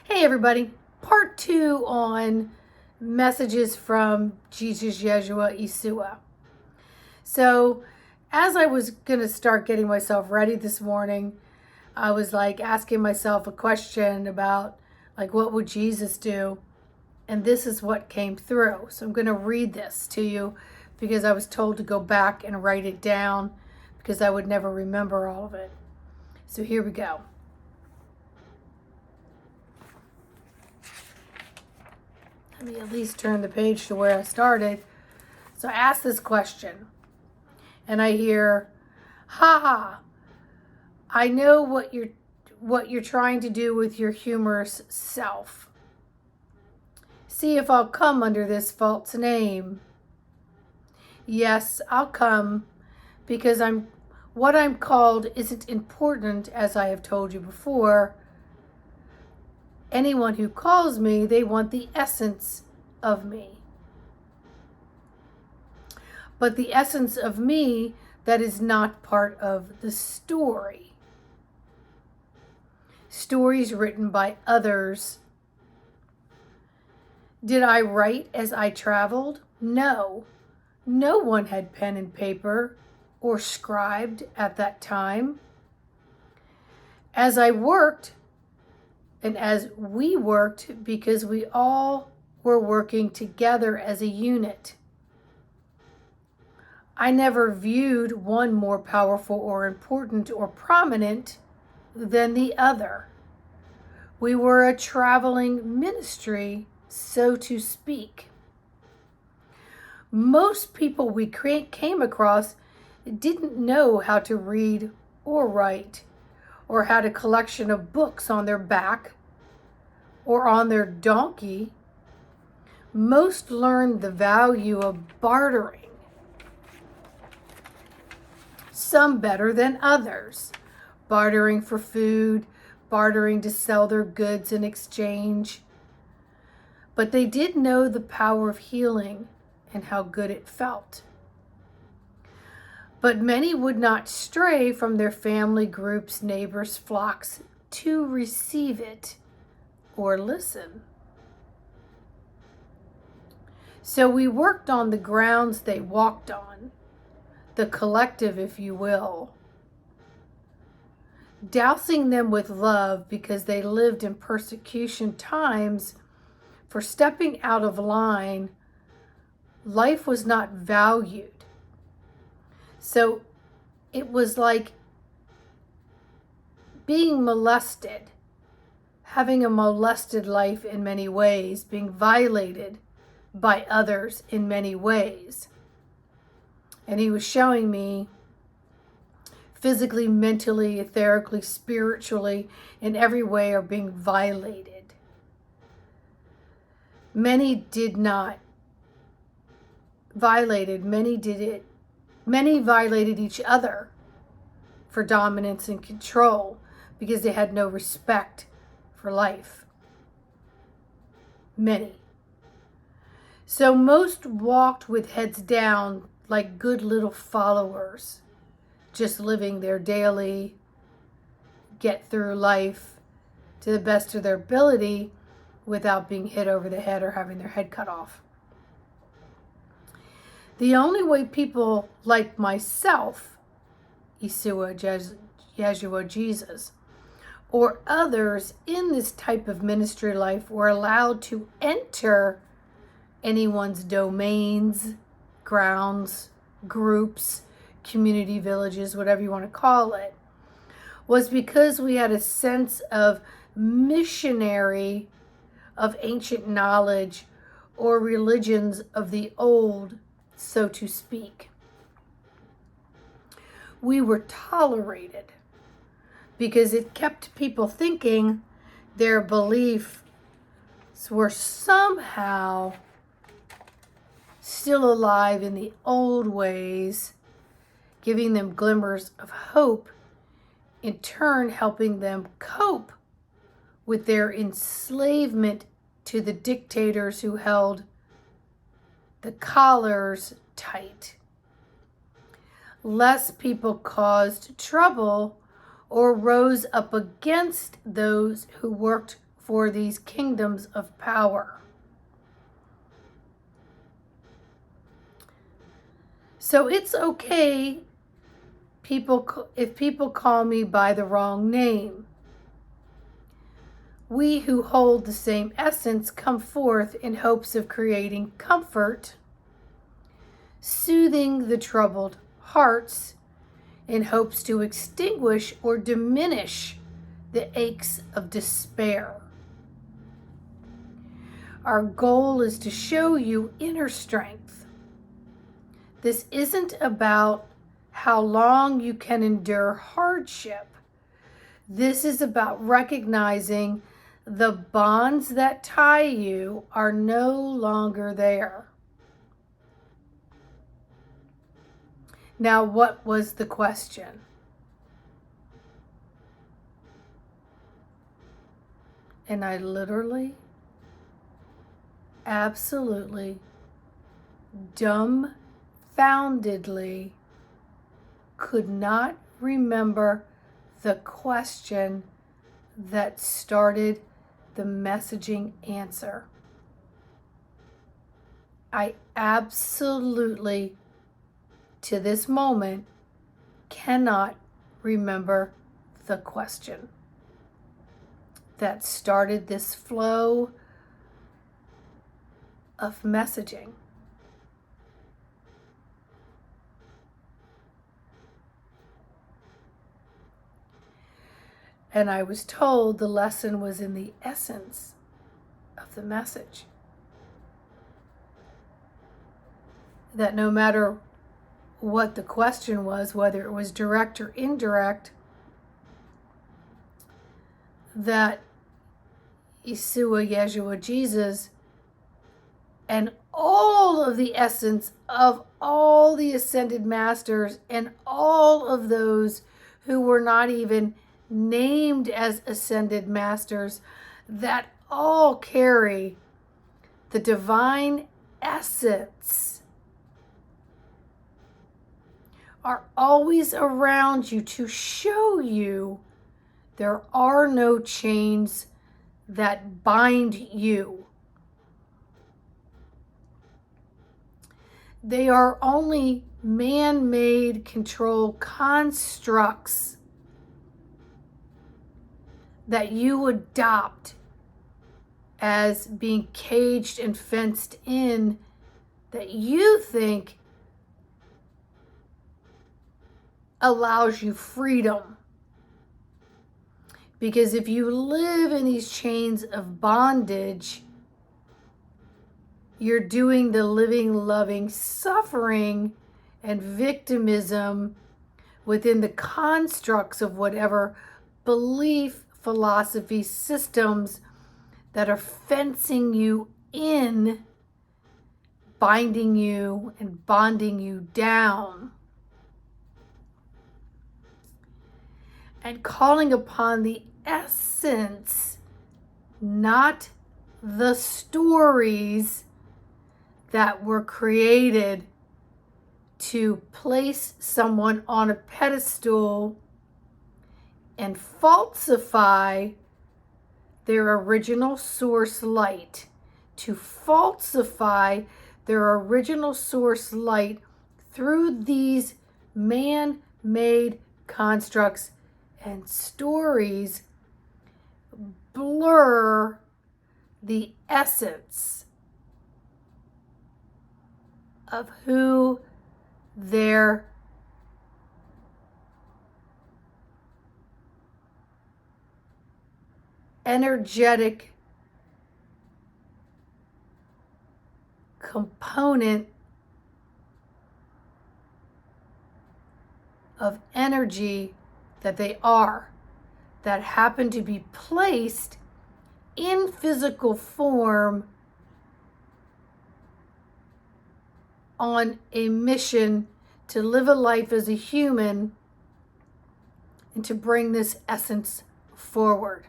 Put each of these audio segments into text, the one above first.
Hey everybody, part 2 on messages from Jesus-Yeshua. So as I was going to start getting myself ready this morning, I was asking myself a question about what would Jesus do? And this is what came through. So I'm going to read this to you because I was told to go back and write it down because I would never remember all of it. So here we go. Let me at least turn the page to where I started. So I asked this question, and I hear, "Ha, I know what you're trying to do with your humorous self. See if I'll come under this false name. Yes, I'll come because what I'm called isn't important, as I have told you before. Anyone who calls me, they want the essence of me. But the essence of me that is not part of the story. Stories written by others. Did I write as I traveled? No. No one had pen and paper or scribed at that time. As I worked, and as we worked, because we all were working together as a unit, I never viewed one more powerful or important or prominent than the other. We were a traveling ministry, so to speak. Most people we came across didn't know how to read or write, or had a collection of books on their back or on their donkey. Most learned the value of bartering, some better than others. Bartering for food, bartering to sell their goods in exchange. But they did know the power of healing and how good it felt. But many would not stray from their family groups, neighbors, flocks to receive it or listen. So we worked on the grounds they walked on, the collective, if you will, dousing them with love because they lived in persecution times for stepping out of line. Life was not valued. So it was like being molested, having a molested life in many ways, being violated by others in many ways. And he was showing me physically, mentally, etherically, spiritually, in every way are being violated. Many did not violated, many did it. Many violated each other for dominance and control because they had no respect for life. Many. So most walked with heads down like good little followers, just living their daily get through life to the best of their ability without being hit over the head or having their head cut off. The only way people like myself, Yeshua, Jesus, or others in this type of ministry life were allowed to enter anyone's domains, grounds, groups, community villages, whatever you want to call it, was because we had a sense of missionary, of ancient knowledge, or religions of the old, so to speak. We were tolerated because it kept people thinking their beliefs were somehow still alive in the old ways, giving them glimmers of hope, in turn helping them cope with their enslavement to the dictators who held the collars tight. Less people caused trouble or rose up against those who worked for these kingdoms of power. So it's okay if people call me by the wrong name. We who hold the same essence come forth in hopes of creating comfort, soothing the troubled hearts, in hopes to extinguish or diminish the aches of despair. Our goal is to show you inner strength. This isn't about how long you can endure hardship. This is about recognizing the bonds that tie you are no longer there. Now, what was the question? And I literally, absolutely, dumbfoundedly could not remember the question that started the messaging answer. I absolutely, to this moment, cannot remember the question that started this flow of messaging. And I was told the lesson was in the essence of the message. That no matter what the question was, whether it was direct or indirect, that Yeshua, Jesus, and all of the essence of all the ascended masters and all of those who were not even named as ascended masters, that all carry the divine essence, are always around you to show you there are no chains that bind you. They are only man-made control constructs that you adopt as being caged and fenced in, that you think allows you freedom. Because if you live in these chains of bondage, you're doing the living, loving, suffering, and victimism within the constructs of whatever belief, philosophy, systems that are fencing you in, binding you and bonding you down, and calling upon the essence, not the stories that were created to place someone on a pedestal and falsify their original source light, to falsify their original source light through these man-made constructs and stories, blur the essence of who their energetic component of energy that they are, that happen to be placed in physical form on a mission to live a life as a human and to bring this essence forward.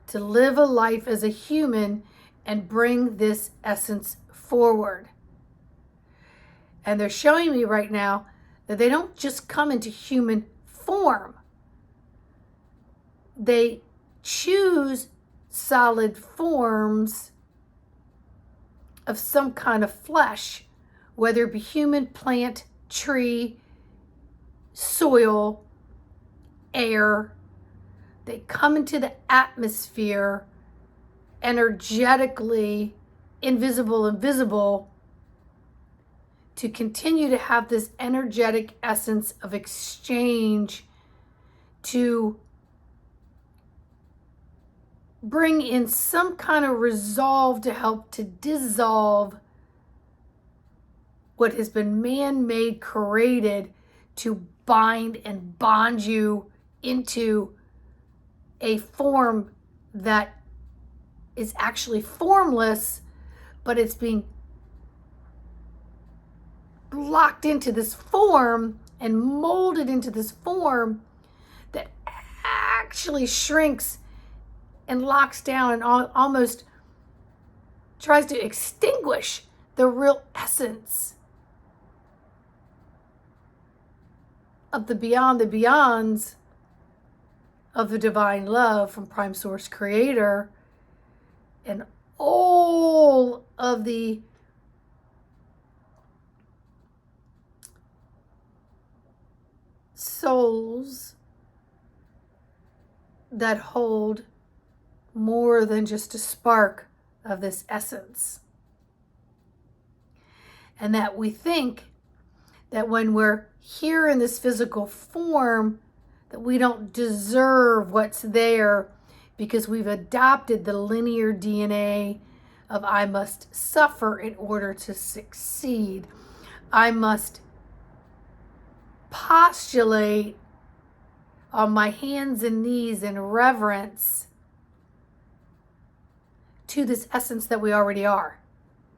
To live a life as a human and bring this essence forward. And they're showing me right now that they don't just come into human form. They choose solid forms of some kind of flesh, whether it be human, plant, tree, soil, air. They come into the atmosphere energetically, invisible, to continue to have this energetic essence of exchange, to bring in some kind of resolve to help to dissolve what has been man-made, created to bind and bond you into a form that is actually formless, but it's being locked into this form and molded into this form that actually shrinks and locks down and almost tries to extinguish the real essence of the beyond the beyonds of the divine love from Prime Source Creator, and all of the souls that hold more than just a spark of this essence. And that we think that when we're here in this physical form, that we don't deserve what's there because we've adopted the linear DNA of I must suffer in order to succeed. I must postulate on my hands and knees in reverence to this essence that we already are.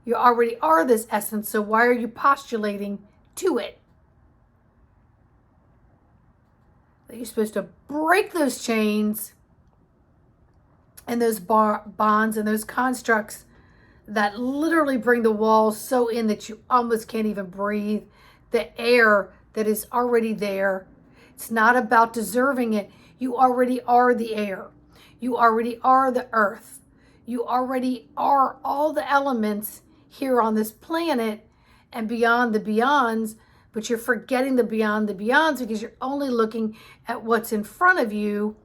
You already are this essence, so why are you postulating to it? That you're supposed to break those chains and those bonds and those constructs that literally bring the walls so in that you almost can't even breathe. The air that is already there. It's not about deserving it. You already are the air. You already are the earth. You already are all the elements here on this planet and beyond the beyonds, but you're forgetting the beyond the beyonds because you're only looking at what's in front of you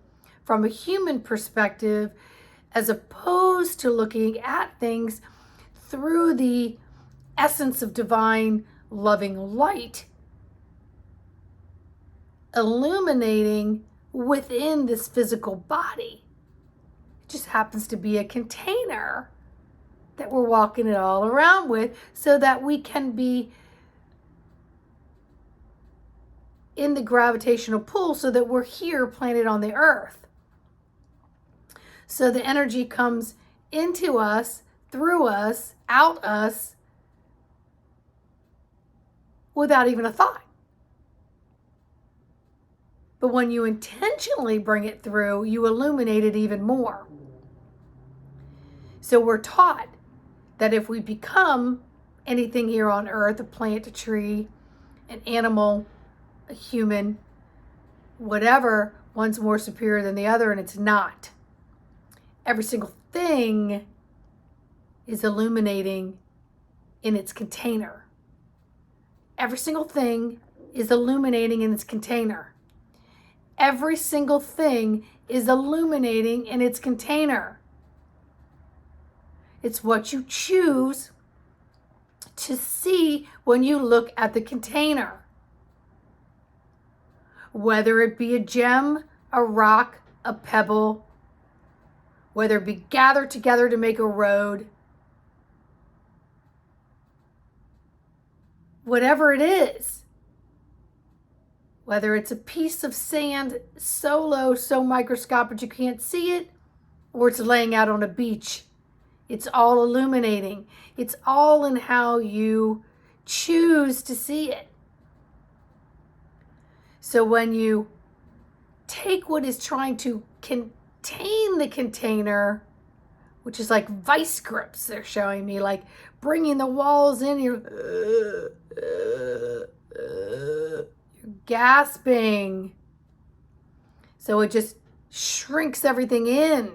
from a human perspective, as opposed to looking at things through the essence of divine loving light, illuminating within this physical body. It just happens to be a container that we're walking it all around with so that we can be in the gravitational pull, so that we're here planted on the earth. So the energy comes into us, through us, out us, without even a thought. But when you intentionally bring it through, you illuminate it even more. So we're taught that if we become anything here on earth, a plant, a tree, an animal, a human, whatever, one's more superior than the other, and it's not. Every single thing is illuminating in its container. Every single thing is illuminating in its container. Every single thing is illuminating in its container. It's what you choose to see when you look at the container. Whether it be a gem, a rock, a pebble, whether it be gathered together to make a road, whatever it is, whether it's a piece of sand so low, so microscopic you can't see it, or it's laying out on a beach, it's all illuminating. It's all in how you choose to see it. So when you take what is trying to contain the container, which is like vice grips they're showing me, like bringing the walls in, you're gasping. So it just shrinks everything in.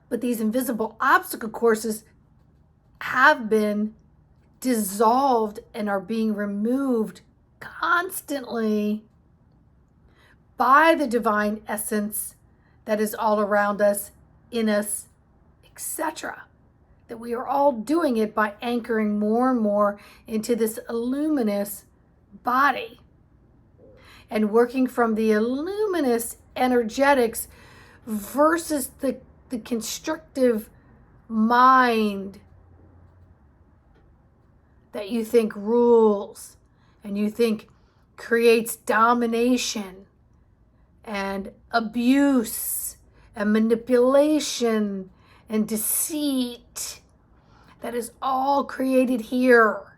But these invisible obstacle courses have been dissolved and are being removed constantly by the divine essence that is all around us, in us, etc. That we are all doing it by anchoring more and more into this luminous body and working from the luminous energetics versus the constrictive mind that you think rules and you think creates domination and abuse and manipulation and deceit. That is all created here.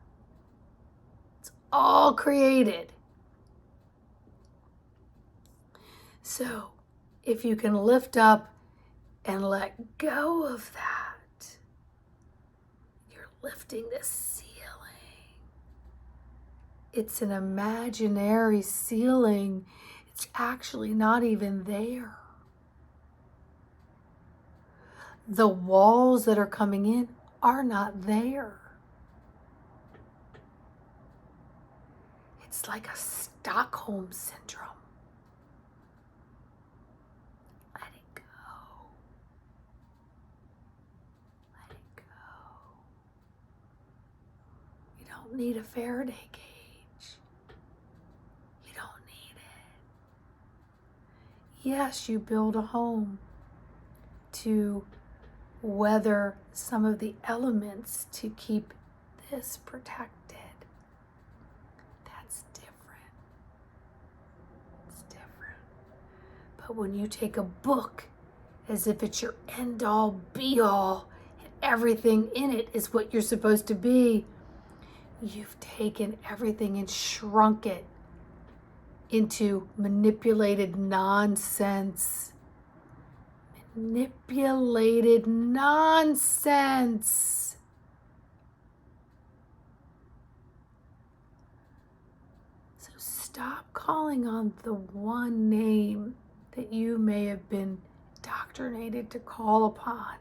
It's all created. So if you can lift up and let go of that, you're lifting the ceiling. It's an imaginary ceiling. It's actually not even there. The walls that are coming in are not there. It's like a Stockholm syndrome. Let it go. Let it go. You don't need a Faraday cage. You don't need it. Yes, you build a home to weather some of the elements to keep this protected. That's different. It's different. But when you take a book as if it's your end all be all and everything in it is what you're supposed to be, you've taken everything and shrunk it into manipulated nonsense. Manipulated nonsense. So stop calling on the one name that you may have been indoctrinated to call upon.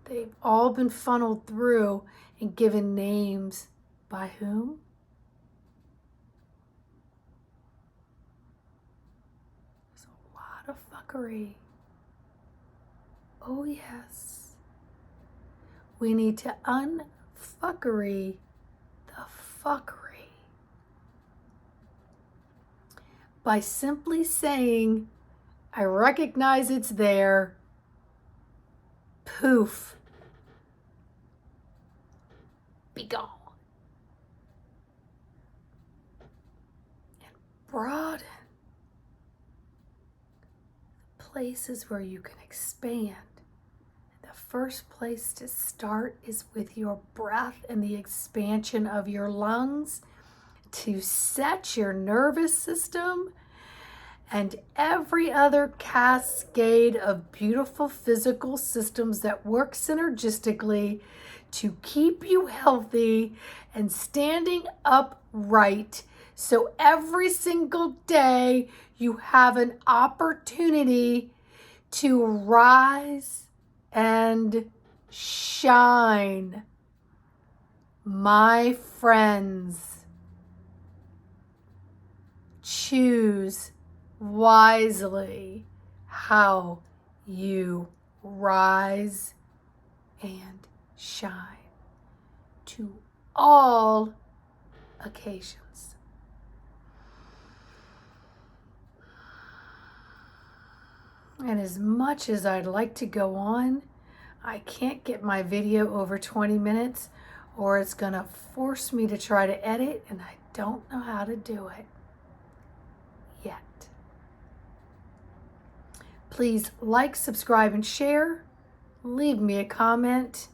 They've all been funneled through and given names by whom? Of fuckery. Oh yes. We need to unfuckery the fuckery by simply saying, I recognize it's there. Poof. Be gone. And broaden places where you can expand. The first place to start is with your breath and the expansion of your lungs to set your nervous system and every other cascade of beautiful physical systems that work synergistically to keep you healthy and standing upright. So every single day you have an opportunity to rise and shine. My friends, choose wisely how you rise and shine to all occasions. And as much as I'd like to go on, I can't get my video over 20 minutes or it's going to force me to try to edit, and I don't know how to do it yet. Please like, subscribe, and share. Leave me a comment.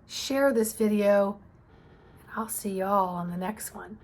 Share this video, and I'll see y'all on the next one.